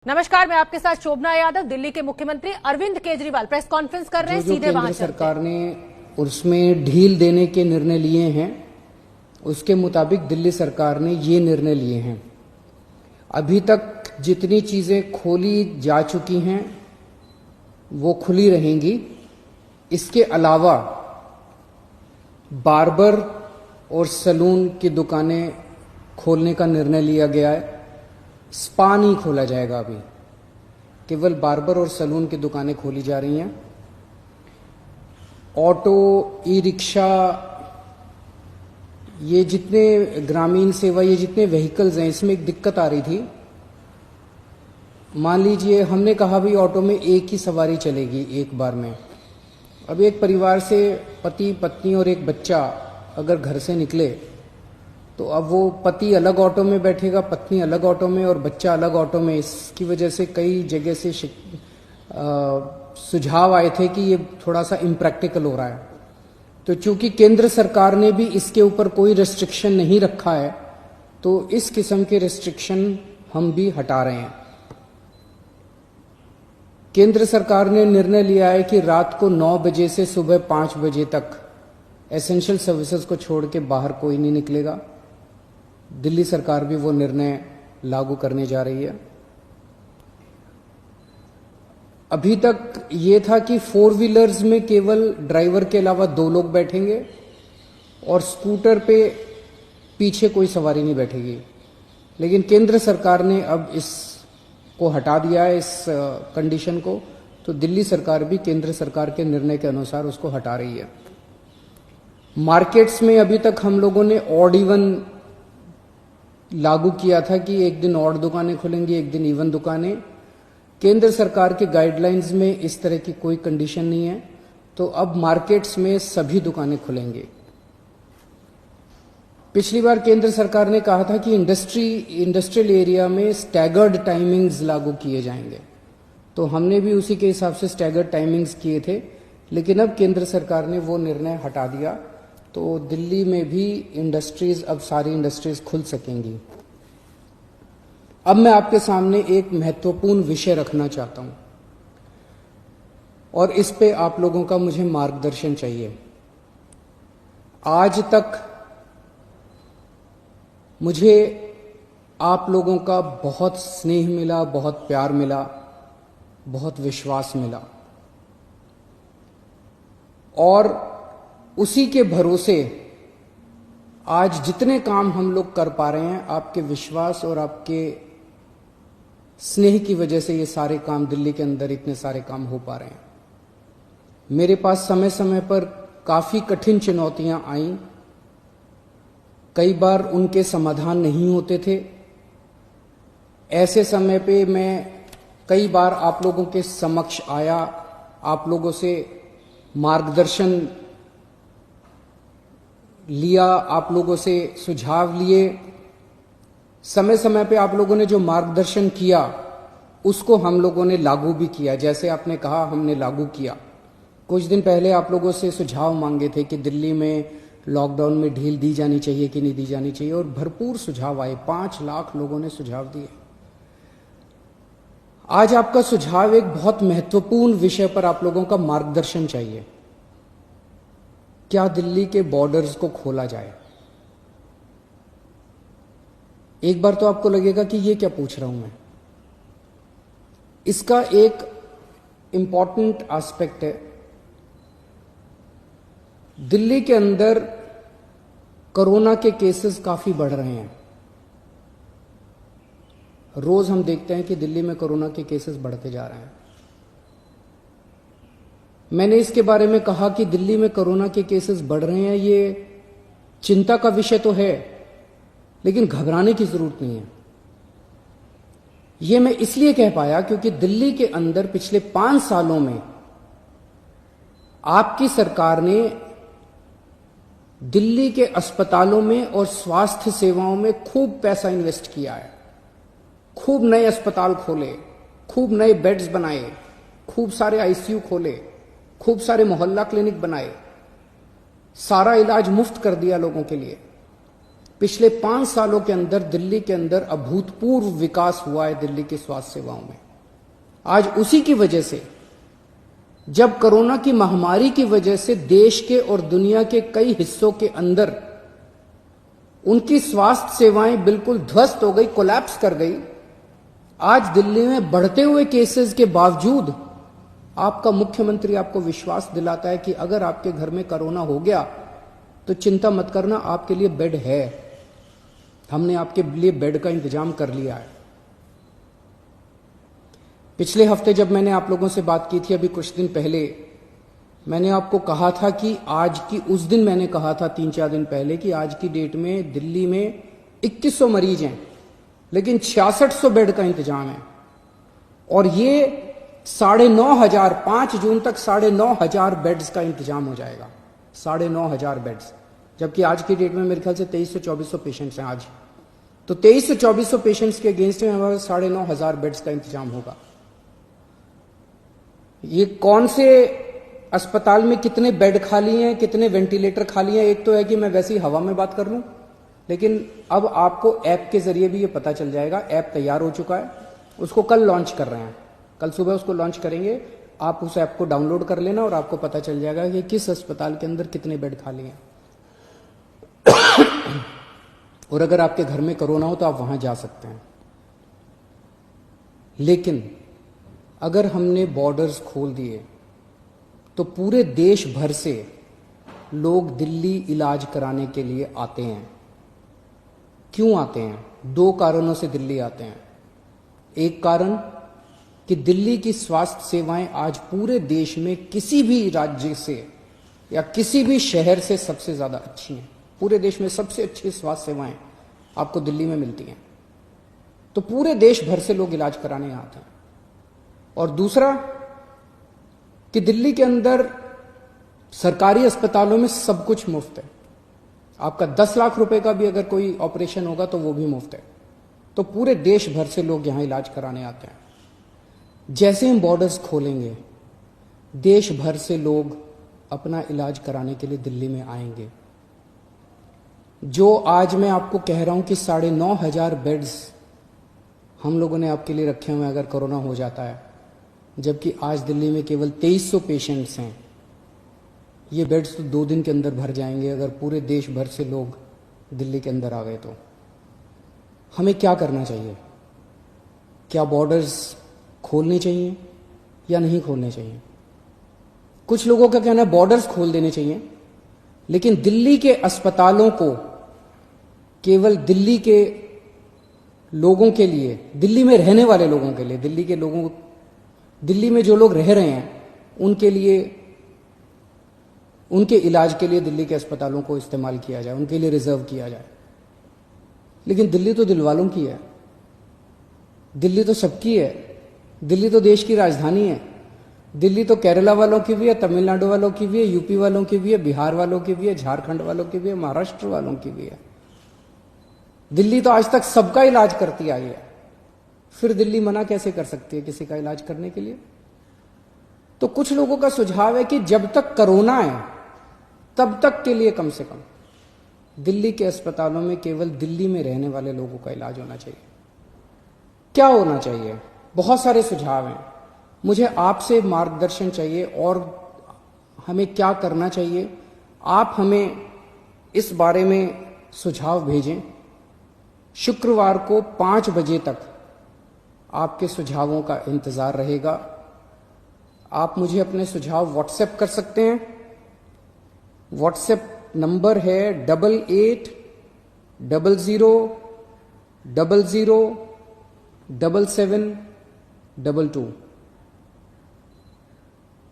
नमस्कार, मैं आपके साथ शोभना यादव। दिल्ली के मुख्यमंत्री अरविंद केजरीवाल प्रेस कॉन्फ्रेंस कर रहे हैं, सीधे वहां केंद्र सरकार ने उसमें ढील देने के निर्णय लिए हैं, उसके मुताबिक दिल्ली सरकार ने ये निर्णय लिए हैं। अभी तक जितनी चीजें खोली जा चुकी हैं वो खुली रहेंगी। इसके अलावा बार्बर और सैलून की दुकानें खोलने का निर्णय लिया गया है। स्पा नहीं खोला जाएगा, अभी केवल बार्बर और सैलून की दुकानें खोली जा रही हैं। ऑटो, ई रिक्शा, ये जितने ग्रामीण सेवा, ये जितने व्हीकल्स हैं, इसमें एक दिक्कत आ रही थी। मान लीजिए हमने कहा भी ऑटो में एक ही सवारी चलेगी एक बार में। अब एक परिवार से पति, पत्नी और एक बच्चा अगर घर से निकले तो अब वो पति अलग ऑटो में बैठेगा, पत्नी अलग ऑटो में और बच्चा अलग ऑटो में। इसकी वजह से कई जगह से सुझाव आए थे कि ये थोड़ा सा इम्प्रैक्टिकल हो रहा है। तो चूंकि केंद्र सरकार ने भी इसके ऊपर कोई रेस्ट्रिक्शन नहीं रखा है, तो इस किस्म के रेस्ट्रिक्शन हम भी हटा रहे हैं। केंद्र सरकार ने निर्णय लिया है कि रात को 9 बजे से सुबह 5 बजे तक एसेंशियल सर्विसेज को छोड़ के बाहर कोई नहीं निकलेगा। दिल्ली सरकार भी वो निर्णय लागू करने जा रही है। अभी तक ये था कि 4 व्हीलर्स में केवल ड्राइवर के अलावा 2 लोग बैठेंगे और स्कूटर पे पीछे कोई सवारी नहीं बैठेगी। लेकिन केंद्र सरकार ने अब इसको हटा दिया है, इस कंडीशन को। तो दिल्ली सरकार भी केंद्र सरकार के निर्णय के अनुसार उसको हटा रही है। मार्केट्स में अभी तक हम लोगों ने ऑड इवन लागू किया था कि एक दिन ऑड दुकानें खुलेंगी, एक दिन इवन दुकानें। केंद्र सरकार के गाइडलाइंस में इस तरह की कोई कंडीशन नहीं है, तो अब मार्केट्स में सभी दुकानें खुलेंगी। पिछली बार केंद्र सरकार ने कहा था कि इंडस्ट्रियल एरिया में स्टैगर्ड टाइमिंग्स लागू किए जाएंगे, तो हमने भी उसी के हिसाब से स्टैगर्ड टाइमिंग्स किए थे। लेकिन अब केंद्र सरकार ने वो निर्णय हटा दिया, तो दिल्ली में भी इंडस्ट्रीज, अब सारी इंडस्ट्रीज खुल सकेंगी। अब मैं आपके सामने एक महत्वपूर्ण विषय रखना चाहता हूं और इस पे आप लोगों का मुझे मार्गदर्शन चाहिए। आज तक मुझे आप लोगों का बहुत स्नेह मिला, बहुत प्यार मिला, बहुत विश्वास मिला, और उसी के भरोसे आज जितने काम हम लोग कर पा रहे हैं, आपके विश्वास और आपके स्नेह की वजह से ये सारे काम, दिल्ली के अंदर इतने सारे काम हो पा रहे हैं। मेरे पास समय समय पर काफी कठिन चुनौतियां आईं, कई बार उनके समाधान नहीं होते थे। ऐसे समय पे मैं कई बार आप लोगों के समक्ष आया, आप लोगों से मार्गदर्शन लिया, आप लोगों से सुझाव लिए। समय समय पे आप लोगों ने जो मार्गदर्शन किया उसको हम लोगों ने लागू भी किया। जैसे आपने कहा, हमने लागू किया। कुछ दिन पहले आप लोगों से सुझाव मांगे थे कि दिल्ली में लॉकडाउन में ढील दी जानी चाहिए कि नहीं दी जानी चाहिए, और भरपूर सुझाव आए। 5 लाख लोगों ने सुझाव दिए। आज आपका सुझाव एक बहुत महत्वपूर्ण विषय पर आप लोगों का मार्गदर्शन चाहिए। क्या दिल्ली के बॉर्डर्स को खोला जाए? एक बार तो आपको लगेगा कि ये क्या पूछ रहा हूं मैं। इसका एक इंपॉर्टेंट एस्पेक्ट है, दिल्ली के अंदर कोरोना के केसेस काफी बढ़ रहे हैं। रोज हम देखते हैं कि दिल्ली में कोरोना के केसेस बढ़ते जा रहे हैं। मैंने इसके बारे में कहा कि दिल्ली में कोरोना के केसेस बढ़ रहे हैं, ये चिंता का विषय तो है, लेकिन घबराने की जरूरत नहीं है। ये मैं इसलिए कह पाया क्योंकि दिल्ली के अंदर पिछले 5 सालों में आपकी सरकार ने दिल्ली के अस्पतालों में और स्वास्थ्य सेवाओं में खूब पैसा इन्वेस्ट किया है। खूब नए अस्पताल खोले, खूब नए बेड्स बनाए, खूब सारे आईसीयू खोले, खूब सारे मोहल्ला क्लिनिक बनाए, सारा इलाज मुफ्त कर दिया लोगों के लिए। पिछले 5 सालों के अंदर दिल्ली के अंदर अभूतपूर्व विकास हुआ है दिल्ली की स्वास्थ्य सेवाओं में। आज उसी की वजह से, जब कोरोना की महामारी की वजह से देश के और दुनिया के कई हिस्सों के अंदर उनकी स्वास्थ्य सेवाएं बिल्कुल ध्वस्त हो गई, कोलैप्स कर गई, आज दिल्ली में बढ़ते हुए केसेस के बावजूद आपका मुख्यमंत्री आपको विश्वास दिलाता है कि अगर आपके घर में कोरोना हो गया तो चिंता मत करना, आपके लिए बेड है, हमने आपके लिए बेड का इंतजाम कर लिया है। पिछले हफ्ते जब मैंने आप लोगों से बात की थी, अभी कुछ दिन पहले, मैंने आपको कहा था कि आज की, उस दिन मैंने कहा था 3-4 दिन पहले कि आज की डेट में दिल्ली में 2100 मरीज हैं, लेकिन 6600 बेड का इंतजाम है। और ये 9,500, 5 जून तक 9,500 बेड्स का इंतजाम हो जाएगा, 9,500 बेड्स। जबकि आज की डेट में मेरे ख्याल से 2300-2400 पेशेंट्स हैं आज। तो 2300-2400 पेशेंट्स के अगेंस्ट में हमारे 9,500 बेड्स का इंतजाम होगा। ये कौन से अस्पताल में कितने बेड खाली हैं, कितने वेंटिलेटर खाली हैं, एक तो है कि मैं वैसी हवा में बात कर लूं, लेकिन अब आपको ऐप के जरिए भी ये पता चल जाएगा। ऐप तैयार हो चुका है, उसको कल लॉन्च कर रहे हैं, कल सुबह उसको लॉन्च करेंगे। आप उस ऐप को डाउनलोड कर लेना और आपको पता चल जाएगा कि किस अस्पताल के अंदर कितने बेड खाली हैं। और अगर आपके घर में कोरोना हो तो आप वहां जा सकते हैं। लेकिन अगर हमने बॉर्डर्स खोल दिए तो पूरे देश भर से लोग दिल्ली इलाज कराने के लिए आते हैं। क्यों आते हैं? 2 कारणों से दिल्ली आते हैं। एक कारण कि दिल्ली की स्वास्थ्य सेवाएं आज पूरे देश में किसी भी राज्य से या किसी भी शहर से सबसे ज्यादा अच्छी हैं। पूरे देश में सबसे अच्छी स्वास्थ्य सेवाएं आपको दिल्ली में मिलती हैं। तो पूरे देश भर से लोग इलाज कराने यहाँ आते हैं। और दूसरा कि दिल्ली के अंदर सरकारी अस्पतालों में सब कुछ मुफ्त है। आपका 10 लाख रुपए का भी अगर कोई ऑपरेशन होगा तो वो भी मुफ्त है। तो पूरे देश भर से लोग यहां इलाज कराने आते हैं। जैसे हम बॉर्डर्स खोलेंगे, देश भर से लोग अपना इलाज कराने के लिए दिल्ली में आएंगे। जो आज मैं आपको कह रहा हूं कि 9,500 बेड्स हम लोगों ने आपके लिए रखे हुए हैं अगर कोरोना हो जाता है, जबकि आज दिल्ली में केवल 2300 पेशेंट्स हैं। ये बेड्स तो 2 दिन के अंदर भर जाएंगे अगर पूरे देश भर से लोग दिल्ली के अंदर आ गए तो। हमें क्या करना चाहिए? क्या बॉर्डर्स खोलने चाहिए या नहीं खोलने चाहिए? कुछ लोगों का कहना है बॉर्डर्स खोल देने चाहिए, लेकिन दिल्ली के अस्पतालों को केवल दिल्ली के लोगों के लिए, दिल्ली में रहने वाले लोगों के लिए, दिल्ली में जो लोग रह रहे हैं उनके लिए, उनके इलाज के लिए दिल्ली के अस्पतालों को इस्तेमाल किया जाए, उनके लिए रिजर्व किया जाए। लेकिन दिल्ली तो दिल वालों की है, दिल्ली तो सबकी है, दिल्ली तो देश की राजधानी है। दिल्ली तो केरला वालों की भी है, तमिलनाडु वालों की भी है, यूपी वालों की भी है, बिहार वालों की भी है, झारखंड वालों की भी है, महाराष्ट्र वालों की भी है। दिल्ली तो आज तक सबका इलाज करती आई है। फिर दिल्ली मना कैसे कर सकती है किसी का इलाज करने के लिए? तो कुछ लोगों का सुझाव है कि जब तक कोरोना है तब तक के लिए कम से कम दिल्ली के अस्पतालों में केवल दिल्ली में रहने वाले लोगों का इलाज होना चाहिए। क्या होना चाहिए? बहुत सारे सुझाव हैं। मुझे आपसे मार्गदर्शन चाहिए और हमें क्या करना चाहिए। आप हमें इस बारे में सुझाव भेजें। शुक्रवार को 5 बजे तक आपके सुझावों का इंतजार रहेगा। आप मुझे अपने सुझाव व्हाट्सएप कर सकते हैं। व्हाट्सएप नंबर है 8800007722।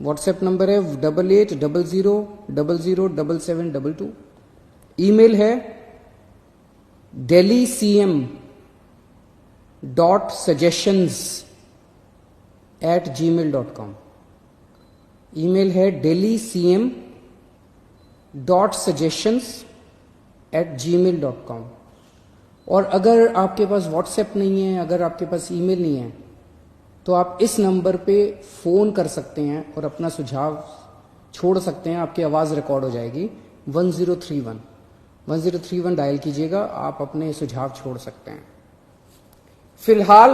व्हाट्सएप नंबर है 8800007722। ईमेल है delhi.cm.suggestions@gmail.com। ईमेल है delhi.cm.suggestions@gmail.com। और अगर आपके पास व्हाट्सएप नहीं है, अगर आपके पास ईमेल नहीं है, तो आप इस नंबर पे फोन कर सकते हैं और अपना सुझाव छोड़ सकते हैं। आपकी आवाज रिकॉर्ड हो जाएगी 1031। 1031 डायल कीजिएगा, आप अपने सुझाव छोड़ सकते हैं। फिलहाल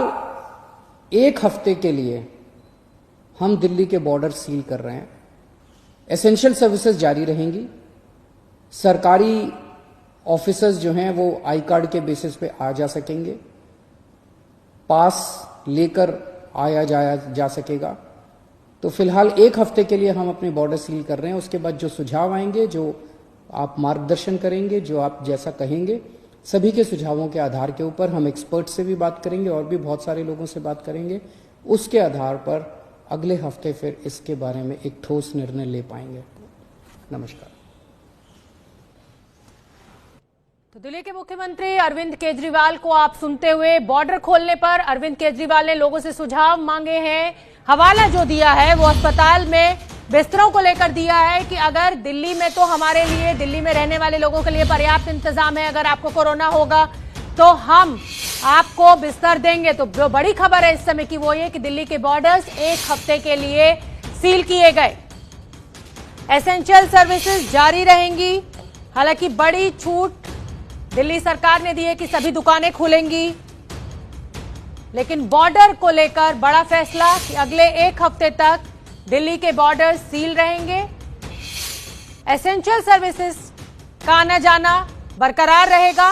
एक हफ्ते के लिए हम दिल्ली के बॉर्डर सील कर रहे हैं। एसेंशियल सर्विसेज जारी रहेंगी। सरकारी ऑफिसर्स जो हैं वो आई कार्ड के बेसिस पे आ जा सकेंगे, पास लेकर आया जाया जा सकेगा। तो फिलहाल एक हफ्ते के लिए हम अपने बॉर्डर सील कर रहे हैं। उसके बाद जो सुझाव आएंगे, जो आप मार्गदर्शन करेंगे, जो आप जैसा कहेंगे, सभी के सुझावों के आधार के ऊपर हम एक्सपर्ट से भी बात करेंगे और भी बहुत सारे लोगों से बात करेंगे। उसके आधार पर अगले हफ्ते फिर इसके बारे में एक ठोस निर्णय ले पाएंगे। नमस्कार। तो दिल्ली के मुख्यमंत्री अरविंद केजरीवाल को आप सुनते हुए, बॉर्डर खोलने पर अरविंद केजरीवाल ने लोगों से सुझाव मांगे हैं। हवाला जो दिया है वो अस्पताल में बिस्तरों को लेकर दिया है कि अगर दिल्ली में, तो हमारे लिए, दिल्ली में रहने वाले लोगों के लिए पर्याप्त इंतजाम है। अगर आपको कोरोना होगा तो हम आपको बिस्तर देंगे। तो जो बड़ी खबर है इस समय की वो ये कि दिल्ली के बॉर्डर्स एक हफ्ते के लिए सील किए गए। एसेंशियल सर्विसेज जारी रहेंगी। हालांकि बड़ी छूट दिल्ली सरकार ने दी है कि सभी दुकानें खुलेंगी, लेकिन बॉर्डर को लेकर बड़ा फैसला कि अगले एक हफ्ते तक दिल्ली के बॉर्डर सील रहेंगे। एसेंशियल सर्विसेज का आना जाना बरकरार रहेगा।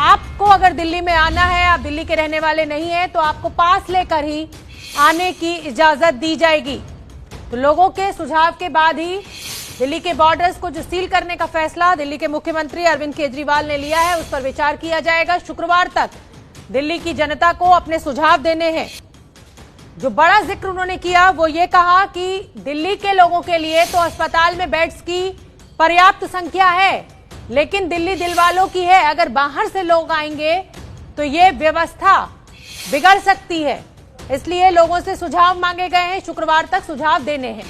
आपको अगर दिल्ली में आना है, आप दिल्ली के रहने वाले नहीं हैं, तो आपको पास लेकर ही आने की इजाजत दी जाएगी। तो लोगों के सुझाव के बाद ही दिल्ली के बॉर्डर्स को जो सील करने का फैसला दिल्ली के मुख्यमंत्री अरविंद केजरीवाल ने लिया है, उस पर विचार किया जाएगा। शुक्रवार तक दिल्ली की जनता को अपने सुझाव देने हैं। जो बड़ा जिक्र उन्होंने किया वो ये कहा कि दिल्ली के लोगों के लिए तो अस्पताल में बेड्स की पर्याप्त संख्या है, लेकिन दिल्ली दिल वालों की है। अगर बाहर से लोग आएंगे तो ये व्यवस्था बिगड़ सकती है, इसलिए लोगों से सुझाव मांगे गए हैं। शुक्रवार तक सुझाव देने हैं।